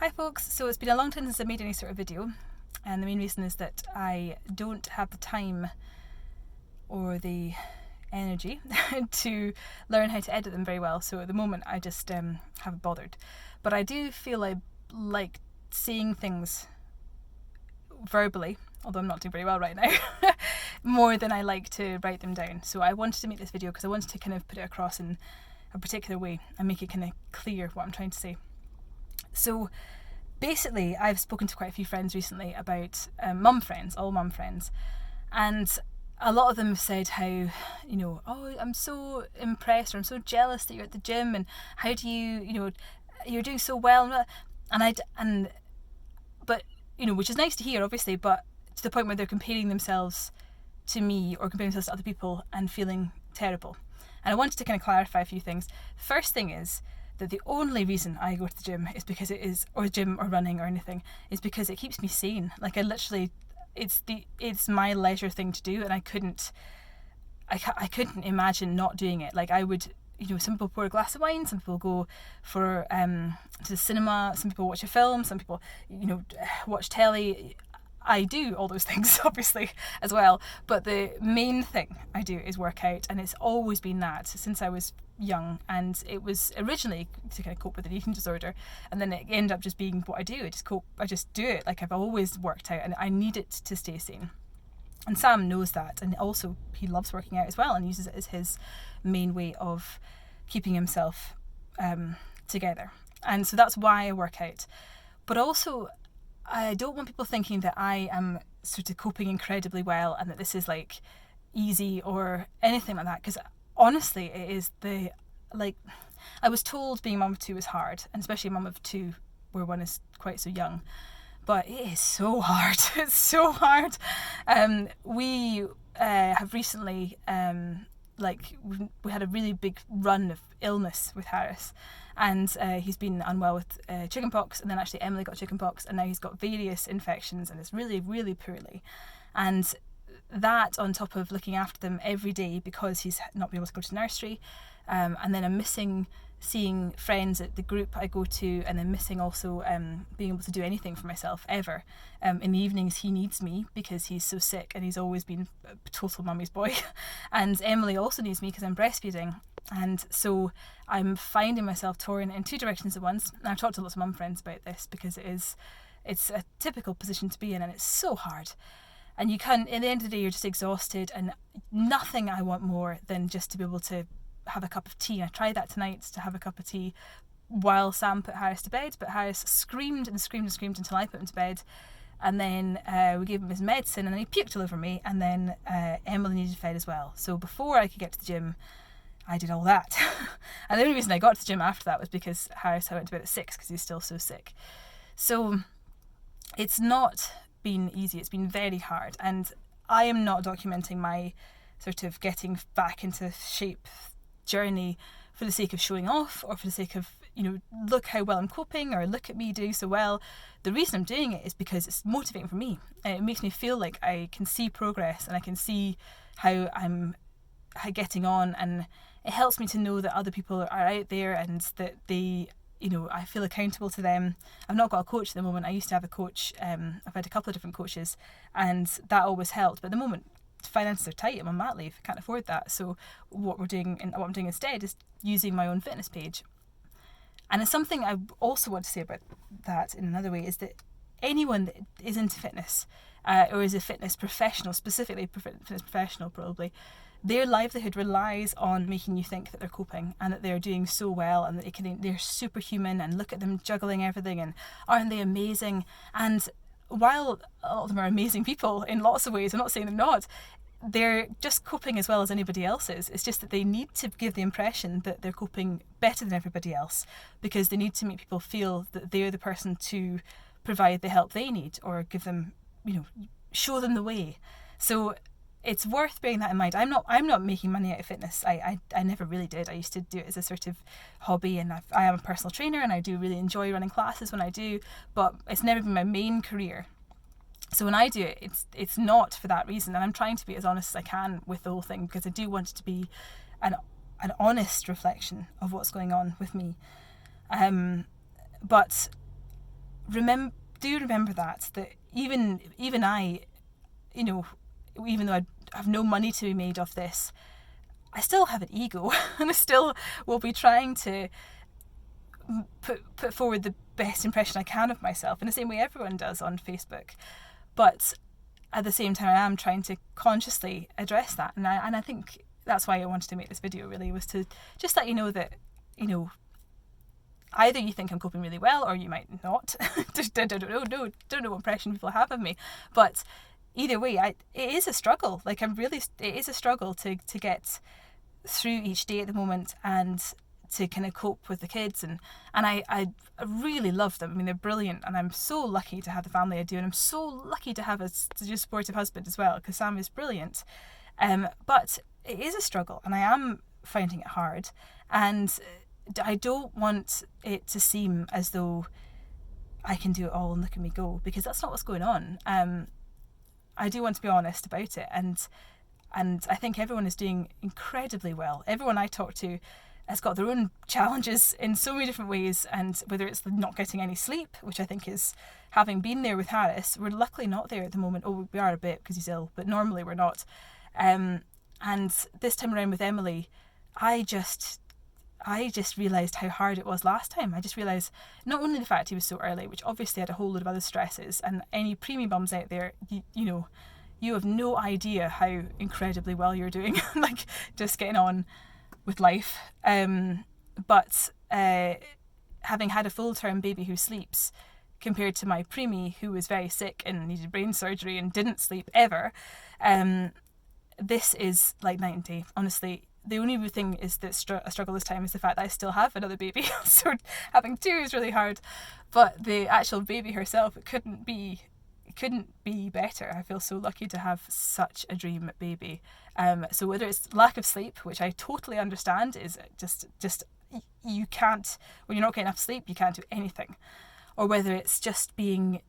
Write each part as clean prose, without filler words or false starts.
Hi folks, so it's been a long time since I made any sort of video, and the main reason is that I don't have the time or the energy to learn how to edit them very well, so at the moment I just haven't bothered. But I do feel I like seeing things verbally, although I'm not doing very well right now, more than I like to write them down. So I wanted to make this video because I wanted to kind of put it across in a particular way and make it kind of clear what I'm trying to say. So basically, I've spoken to quite a few friends recently about mum friends, all mum friends, and a lot of them have said how, oh, I'm so impressed or I'm so jealous that you're at the gym, and how do you, you're doing so well, but which is nice to hear, obviously, but to the point where they're comparing themselves to me or comparing themselves to other people and feeling terrible. And I wanted to kind of clarify a few things. First thing is that the only reason I go to the gym is because or gym or running or anything, is because it keeps me sane. Like it's my leisure thing to do, and I couldn't imagine not doing it. Like I would, some people pour a glass of wine, some people go for to the cinema, some people watch a film, some people, watch telly. I do all those things, obviously, as well. But the main thing I do is work out, and it's always been that since I was young. And it was originally to kind of cope with an eating disorder, and then it ended up just being what I do. I just do it. Like I've always worked out, and I need it to stay sane. And Sam knows that, and also he loves working out as well, and uses it as his main way of keeping himself together. And so that's why I work out. But also, I don't want people thinking that I am sort of coping incredibly well and that this is like easy or anything like that, because honestly it is I was told being a mum of two is hard, and especially a mum of two where one is quite so young, but it is so hard. It's so hard. We have recently we had a really big run of illness with Harris, and he's been unwell with chickenpox, and then actually Emily got chickenpox, and now he's got various infections, and it's really, really poorly. And that on top of looking after them every day because he's not been able to go to nursery, and then I'm missing seeing friends at the group I go to, and then missing also being able to do anything for myself ever. In the evenings he needs me because he's so sick, and he's always been a total mummy's boy. And Emily also needs me because I'm breastfeeding, and so I'm finding myself torn in two directions at once. And I've talked to lots of mum friends about this because it's a typical position to be in, and it's so hard. And you can, at the end of the day, you're just exhausted, and nothing I want more than just to be able to have a cup of tea. I tried that tonight, to have a cup of tea while Sam put Harris to bed, but Harris screamed and screamed and screamed until I put him to bed, and then we gave him his medicine, and then he puked all over me, and then Emily needed fed as well. So before I could get to the gym, I did all that. And the only reason I got to the gym after that was because Harris, I went to bed at 6 because he's still so sick. So it's not been easy, it's been very hard, and I am not documenting my sort of getting back into shape journey for the sake of showing off, or for the sake of, look how well I'm coping, or look at me doing so well. The reason I'm doing it is because it's motivating for me. It makes me feel like I can see progress, and I can see how I'm getting on, and it helps me to know that other people are out there, and that they, I feel accountable to them. I've not got a coach at the moment. I used to have a coach. I've had a couple of different coaches, and that always helped. But at the moment, finances are tight. I'm on mat leave. I can't afford that. So what I'm doing instead is using my own fitness page. And it's something I also want to say about that in another way, is that anyone that is into fitness, or is a fitness professional, specifically fitness professional probably, their livelihood relies on making you think that they're coping and that they're doing so well, and that they're superhuman, and look at them juggling everything, and aren't they amazing? And while a lot of them are amazing people in lots of ways, I'm not saying they're not, they're just coping as well as anybody else is. It's just that they need to give the impression that they're coping better than everybody else, because they need to make people feel that they're the person to provide the help they need, or give them, show them the way. So it's worth bearing that in mind. I'm not making money out of fitness. I never really did. I used to do it as a sort of hobby, and I am a personal trainer, and I do really enjoy running classes when I do, but it's never been my main career. So when I do it, it's not for that reason, and I'm trying to be as honest as I can with the whole thing, because I do want it to be an honest reflection of what's going on with me. But remember that even I, you know, even though I have no money to be made off this, I still have an ego and I still will be trying to put forward the best impression I can of myself in the same way everyone does on Facebook. But at the same time, I am trying to consciously address that. And I think that's why I wanted to make this video, really, was to just let you know that, you know, either you think I'm coping really well or you might not. Don't know what impression people have of me. But either way, it is a struggle. Like, it is a struggle to get through each day at the moment and to kind of cope with the kids. And I really love them. I mean, they're brilliant, and I'm so lucky to have the family I do, and I'm so lucky to have a supportive husband as well, because Sam is brilliant. But it is a struggle, and I am finding it hard, and I don't want it to seem as though I can do it all and look at me go, because that's not what's going on. I do want to be honest about it, and I think everyone is doing incredibly well. Everyone I talk to has got their own challenges in so many different ways, and whether it's not getting any sleep, which I think is, having been there with Harris, we're luckily not there at the moment. Oh, we are a bit because he's ill, but normally we're not. And this time around with Emily, I just realised how hard it was last time. I just realised not only the fact he was so early, which obviously had a whole load of other stresses, and any preemie mums out there, you know, you have no idea how incredibly well you're doing, like just getting on with life. But having had a full-term baby who sleeps, compared to my preemie who was very sick and needed brain surgery and didn't sleep ever, this is like night and day, honestly. The only thing is that a struggle this time is the fact that I still have another baby. So having two is really hard. But the actual baby herself, it couldn't be better. I feel so lucky to have such a dream baby. So whether it's lack of sleep, which I totally understand, is just you can't, when you're not getting enough sleep, you can't do anything. Or whether it's just being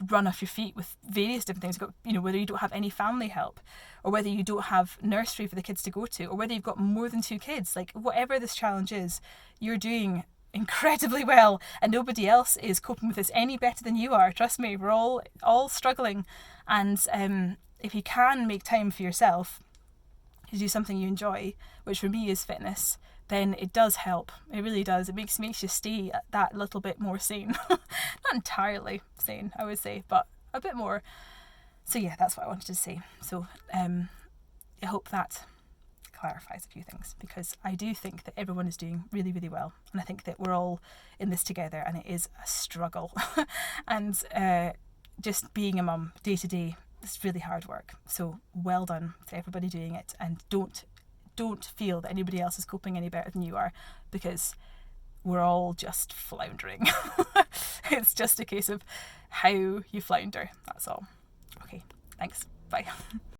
run off your feet with various different things, you know, whether you don't have any family help, or whether you don't have nursery for the kids to go to, or whether you've got more than two kids. Like, whatever this challenge is, you're doing incredibly well, and nobody else is coping with this any better than you are. Trust me, we're all struggling. And if you can make time for yourself to do something you enjoy, which for me is fitness, then it does help. It really does. It makes you stay that little bit more sane. Not entirely sane, I would say, but a bit more. So yeah, that's what I wanted to say. So I hope that clarifies a few things, because I do think that everyone is doing really, really well, and I think that we're all in this together, and it is a struggle. And just being a mum day to day is really hard work. So well done to everybody doing it, and don't feel that anybody else is coping any better than you are, because we're all just floundering. It's just a case of how you flounder, that's all. Okay, thanks, bye.